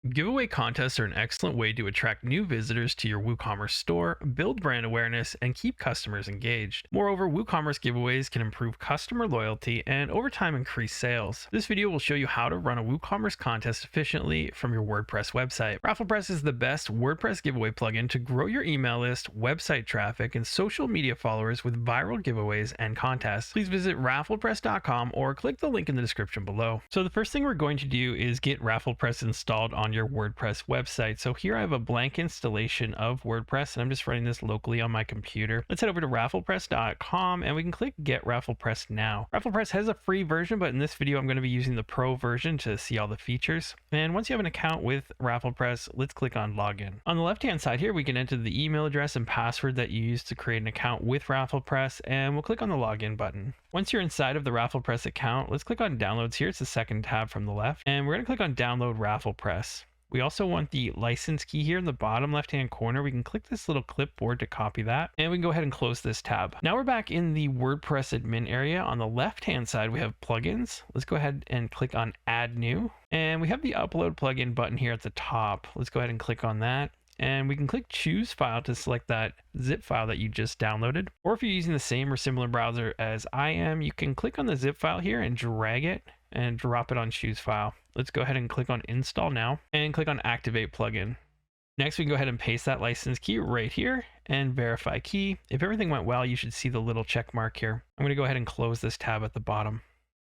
Giveaway contests are an excellent way to attract new visitors to your WooCommerce store, build brand awareness, and keep customers engaged. Moreover, WooCommerce giveaways can improve customer loyalty and over time increase sales. This video will show you how to run a WooCommerce contest efficiently from your WordPress website. RafflePress is the best WordPress giveaway plugin to grow your email list, website traffic, and social media followers with viral giveaways and contests. Please visit RafflePress.com or click the link in the description below. So the first thing we're going to do is get RafflePress installed on your WordPress website. So here I have a blank installation of WordPress and I'm just running this locally on my computer. Let's head over to RafflePress.com and we can click Get RafflePress Now. RafflePress has a free version, but in this video I'm going to be using the Pro version to see all the features. And once you have an account with RafflePress, let's click on Login. On the left hand side here, we can enter the email address and password that you used to create an account with RafflePress, and we'll click on the Login button. Once you're inside of the RafflePress account, let's click on Downloads here. It's the second tab from the left, and we're going to click on Download RafflePress. We also want the license key here in the bottom left-hand corner. We can click this little clipboard to copy that, and we can go ahead and close this tab. Now we're back in the WordPress admin area. On the left-hand side, we have plugins. Let's go ahead and click on Add New, and we have the Upload plugin button here at the top. Let's go ahead and click on that. And we can click Choose File to select that zip file that you just downloaded. Or if you're using the same or similar browser as I am, you can click on the zip file here and drag it and drop it on Choose File. Let's go ahead and click on Install Now and click on Activate Plugin. Next, we can go ahead and paste that license key right here and Verify Key. If everything went well, you should see the little check mark here. I'm going to go ahead and close this tab at the bottom.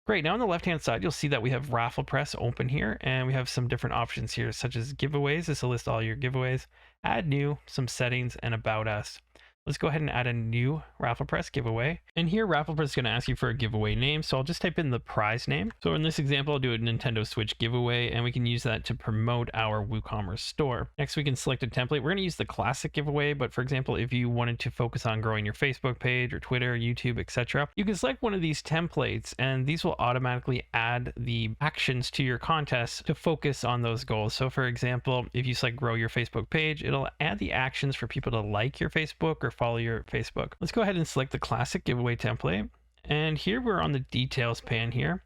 Great, now on the left-hand side, you'll see that we have RafflePress open here, and we have some different options here, such as giveaways. This will list all your giveaways, add new, some settings, and about us. Let's go ahead and add a new RafflePress giveaway. And here, RafflePress is going to ask you for a giveaway name. So I'll just type in the prize name. So in this example, I'll do a Nintendo Switch giveaway, and we can use that to promote our WooCommerce store. Next, we can select a template. We're going to use the classic giveaway, but for example, if you wanted to focus on growing your Facebook page or Twitter, YouTube, etc., you can select one of these templates, and these will automatically add the actions to your contest to focus on those goals. So for example, if you select grow your Facebook page, it'll add the actions for people to like your Facebook or follow your Facebook. Let's go ahead and select the classic giveaway template. And here we're on the details pane here.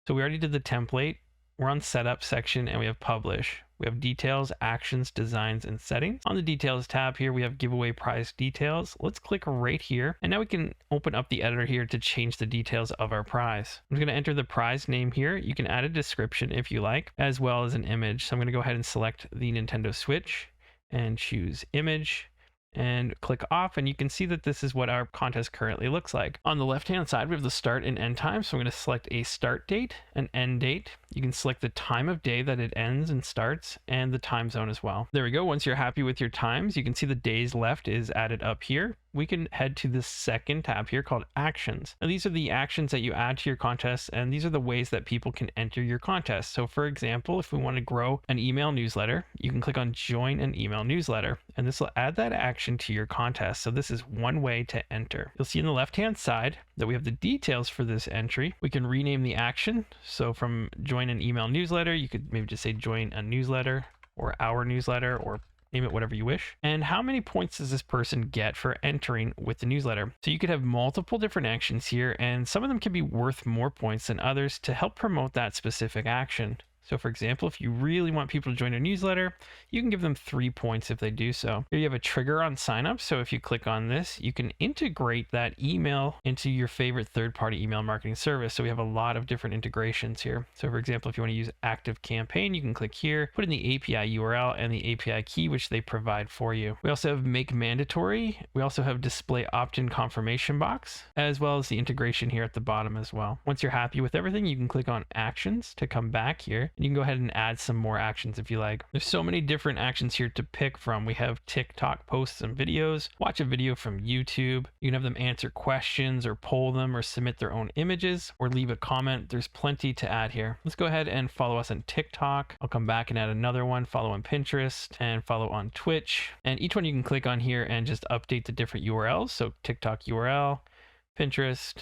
So we already did the template. We're on setup section and we have publish. We have details, actions, designs, and settings. On the details tab here, we have giveaway prize details. Let's click right here. And now we can open up the editor here to change the details of our prize. I'm going to enter the prize name here. You can add a description if you like, as well as an image. So I'm going to go ahead and select the Nintendo Switch and choose image and click off, and you can see that this is what our contest currently looks like. On the left hand side, we have the start and end time. So I'm going to select a start date, an end date. You can select the time of day that it ends and starts, and the time zone as well. There we go. Once you're happy with your times, you can see the days left is added up here. We can head to the second tab here called Actions. Now these are the actions that you add to your contest, and these are the ways that people can enter your contest. So for example, if we want to grow an email newsletter, you can click on Join an Email Newsletter, and this will add that action to your contest. So this is one way to enter. You'll see on the left-hand side that we have the details for this entry. We can rename the action. So from Join an Email Newsletter, you could maybe just say Join a Newsletter or Our Newsletter, or name it whatever you wish. And how many points does this person get for entering with the newsletter? So you could have multiple different actions here, and some of them can be worth more points than others to help promote that specific action. So for example, if you really want people to join your newsletter, you can give them 3 points if they do so. Here you have a trigger on signup. So if you click on this, you can integrate that email into your favorite third-party email marketing service. So we have a lot of different integrations here. So for example, if you want to use ActiveCampaign, you can click here, put in the API URL and the API key, which they provide for you. We also have Make Mandatory. We also have Display Opt-in Confirmation Box, as well as the integration here at the bottom as well. Once you're happy with everything, you can click on Actions to come back here. You can go ahead and add some more actions if you like. There's so many different actions here to pick from. We have TikTok posts and videos, watch a video from YouTube. You can have them answer questions or poll them or submit their own images or leave a comment. There's plenty to add here. Let's go ahead and follow us on TikTok. I'll come back and add another one, follow on Pinterest and follow on Twitch. And each one you can click on here and just update the different URLs. So TikTok URL, Pinterest,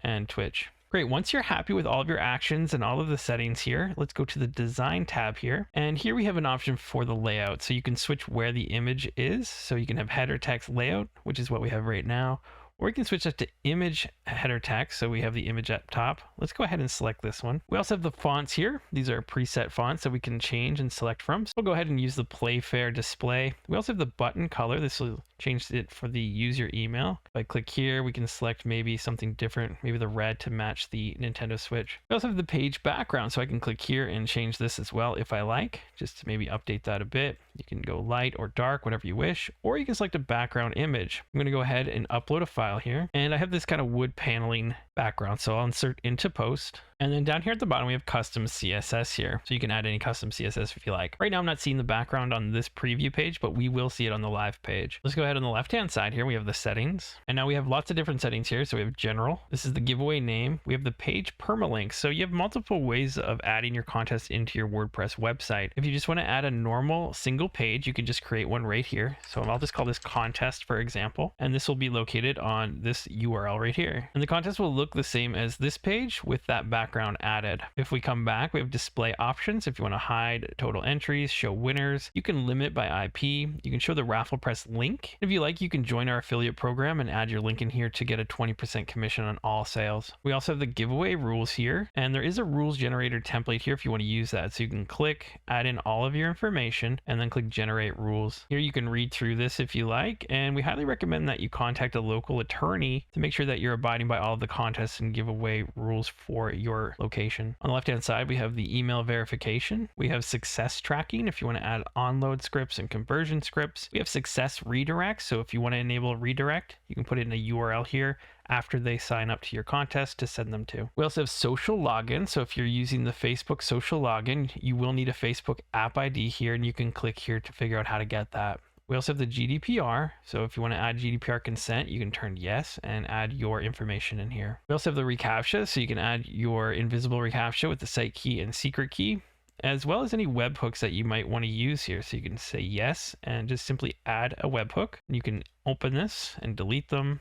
and Twitch. Great, once you're happy with all of your actions and all of the settings here, let's go to the design tab here. And here we have an option for the layout. So you can switch where the image is. So you can have header text layout, which is what we have right now, or we can switch that to image header text. So we have the image at top. Let's go ahead and select this one. We also have the fonts here. These are preset fonts that we can change and select from. So we'll go ahead and use the Playfair display. We also have the button color. This will change it for the use your email. If I click here, we can select maybe something different, maybe the red to match the Nintendo Switch. We also have the page background, so I can click here and change this as well if I like, just to maybe update that a bit. You can go light or dark, whatever you wish, or you can select a background image. I'm going to go ahead and upload a file here, and I have this kind of wood paneling background, so I'll insert into post. And then down here at the bottom, we have custom CSS here. So you can add any custom CSS if you like. Right now, I'm not seeing the background on this preview page, but we will see it on the live page. Let's go ahead on the left-hand side here. We have the settings. And now we have lots of different settings here. So we have general. This is the giveaway name. We have the page permalink. So you have multiple ways of adding your contest into your WordPress website. If you just want to add a normal single page, you can just create one right here. So I'll just call this contest, for example. And this will be located on this URL right here. And the contest will look the same as this page with that background added. If we come back, we have display options. If you want to hide total entries, show winners, you can limit by IP. You can show the RafflePress link. If you like, you can join our affiliate program and add your link in here to get a 20% commission on all sales. We also have the giveaway rules here, and there is a rules generator template here if you want to use that. So you can click, add in all of your information, and then click generate rules. Here you can read through this if you like, and we highly recommend that you contact a local attorney to make sure that you're abiding by all of the contests and giveaway rules for your location. On the left-hand side, we have the email verification. We have success tracking if you want to add onload scripts and conversion scripts. We have success redirect. So if you want to enable a redirect, you can put it in a URL here after they sign up to your contest to send them to. We also have social login. So if you're using the Facebook social login, you will need a Facebook app ID here, and you can click here to figure out how to get that. We also have the GDPR. So if you want to add GDPR consent, you can turn yes and add your information in here. We also have the reCAPTCHA. So you can add your invisible reCAPTCHA with the site key and secret key, as well as any webhooks that you might want to use here. So you can say yes and just simply add a webhook. You can open this and delete them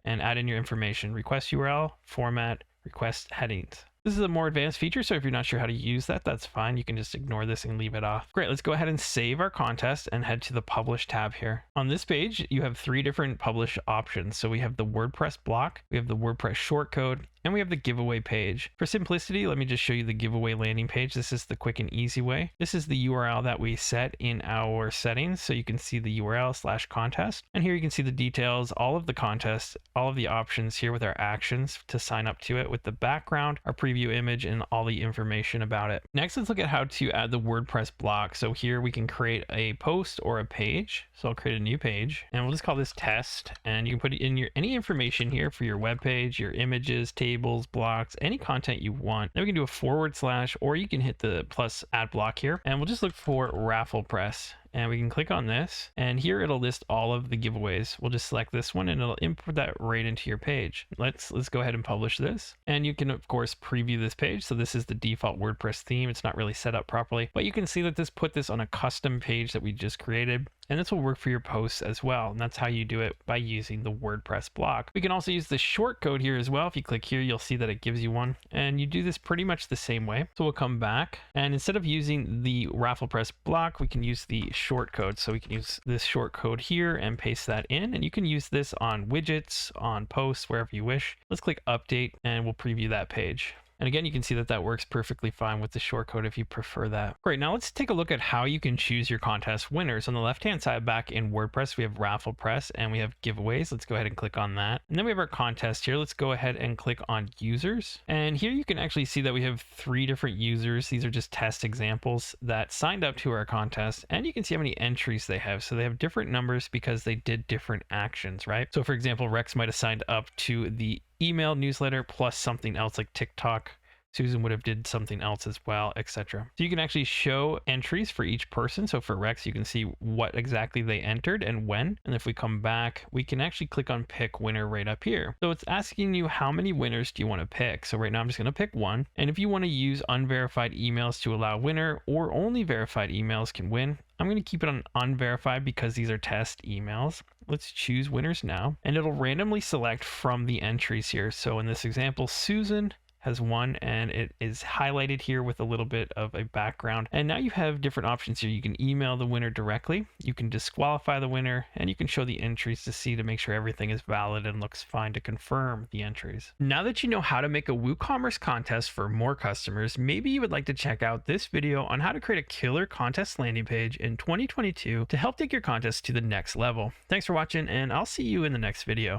and add in your information, request URL, format, request headings. This is a more advanced feature, so if you're not sure how to use that, that's fine. You can just ignore this and leave it off. Great, let's go ahead and save our contest and head to the Publish tab here. On this page, you have 3 different publish options. So we have the WordPress block, we have the WordPress shortcode, and we have the giveaway page. For simplicity, let me just show you the giveaway landing page. This is the quick and easy way. This is the URL that we set in our settings. So you can see the URL/contest. And here you can see the details, all of the contests, all of the options here with our actions to sign up to it with the background, our preview image, and all the information about it. Next, let's look at how to add the WordPress block. So here we can create a post or a page. So I'll create a new page and we'll just call this test. And you can put in your any information here for your web page, your images, tables, blocks, any content you want. Then we can do a / or you can hit the plus add block here, and we'll just look for RafflePress. And we can click on this, and here it'll list all of the giveaways. We'll just select this one and it'll import that right into your page. Let's go ahead and publish this. And you can of course preview this page. So this is the default WordPress theme. It's not really set up properly, but you can see that this put this on a custom page that we just created. And this will work for your posts as well. And that's how you do it, by using the WordPress block. We can also use the short code here as well. If you click here, you'll see that it gives you one. And you do this pretty much the same way. So we'll come back, and instead of using the RafflePress block, we can use the short code. So we can use this short code here and paste that in. And you can use this on widgets, on posts, wherever you wish. Let's click update and we'll preview that page. And again, you can see that that works perfectly fine with the shortcode if you prefer that. Great, now let's take a look at how you can choose your contest winners. On the left-hand side back in WordPress, we have RafflePress and we have giveaways. Let's go ahead and click on that. And then we have our contest here. Let's go ahead and click on users. And here you can actually see that we have 3 different users. These are just test examples that signed up to our contest. And you can see how many entries they have. So they have different numbers because they did different actions, right? So for example, Rex might have signed up to the email newsletter plus something else like TikTok. Susan would have did something else as well, etc. So you can actually show entries for each person. So for Rex, you can see what exactly they entered and when. And if we come back, we can actually click on pick winner right up here. So it's asking you how many winners do you want to pick. So right now I'm just going to pick one. And if you want to use unverified emails to allow winner, or only verified emails can win, I'm going to keep it on unverified because these are test emails. Let's choose winners now, and it'll randomly select from the entries here. So in this example, Susan has won, and it is highlighted here with a little bit of a background. And now you have different options here. You can email the winner directly, you can disqualify the winner, and you can show the entries to see to make sure everything is valid and looks fine to confirm the entries. Now that you know how to make a WooCommerce contest for more customers, maybe you would like to check out this video on how to create a killer contest landing page in 2022 to help take your contest to the next level. Thanks for watching, and I'll see you in the next video.